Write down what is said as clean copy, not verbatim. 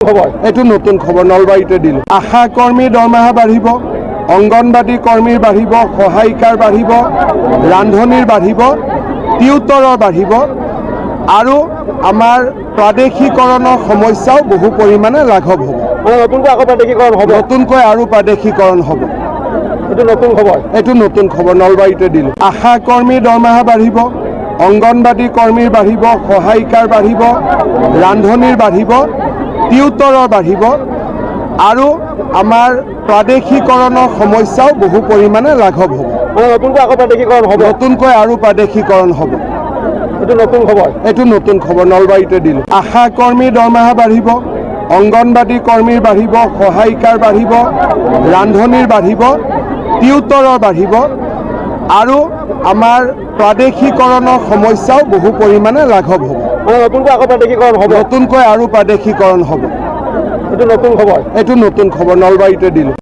এইটো নতুন খবৰ নলবাৰীতে দিলোঁ। আশা কৰ্মীৰ দৰমহা বাঢ়িব, অংগনবাদী কৰ্মীৰ বাঢ়িব, সহায়িকাৰ বাঢ়িব, ৰান্ধনীৰ বাঢ়িব, টিউটৰৰ বাঢ়িব আৰু আমাৰ প্ৰাদেশিকৰণৰ সমস্যাও বহু পৰিমাণে লাঘৱ হ'ব। নতুনকৈ আকৌ প্ৰাদেশিকৰণ হ'ব। নতুনকৈ আৰু প্ৰাদেশিকৰণ হ'ব। এইটো নতুন খবৰ। এইটো নতুন খবৰ নলবাৰীতে দিলোঁ। আশা কৰ্মীৰ দৰমহা বাঢ়িব, অংগনবাদী কৰ্মীৰ বাঢ়িব, সহায়িকাৰ বাঢ়িব, ৰান্ধনীৰ বাঢ়িব, টিউটৰৰ বাঢ়িব আৰু আমাৰ প্ৰাদেশিকৰণৰ সমস্যাও বহু পৰিমাণে লাঘৱ হ'ব। নতুনকৈ আকৌ প্ৰাদেশিকৰণ হ'ব। নতুনকৈ আৰু প্ৰাদেশিকৰণ হ'ব। এইটো নতুন খবৰ। এইটো নতুন খবৰ নলবাৰীতে দিলোঁ। আশা কৰ্মীৰ দৰমহা বাঢ়িব, অংগনবাদী কৰ্মীৰ বাঢ়িব, সহায়িকাৰ বাঢ়িব, ৰান্ধনীৰ বাঢ়িব, টিউটৰৰ বাঢ়িব আৰু আমাৰ প্ৰাদেশিকৰণৰ সমস্যাও বহু পৰিমাণে লাঘৱ হ'ব। নতুনকৈ আকৌ প্ৰাদেশিকৰণ হ'ব। নতুনকৈ আৰু প্ৰাদেশিকৰণ হ'ব। এইটো নতুন খবৰ। এইটো নতুন খবৰ নলবাৰীতে দিলোঁ।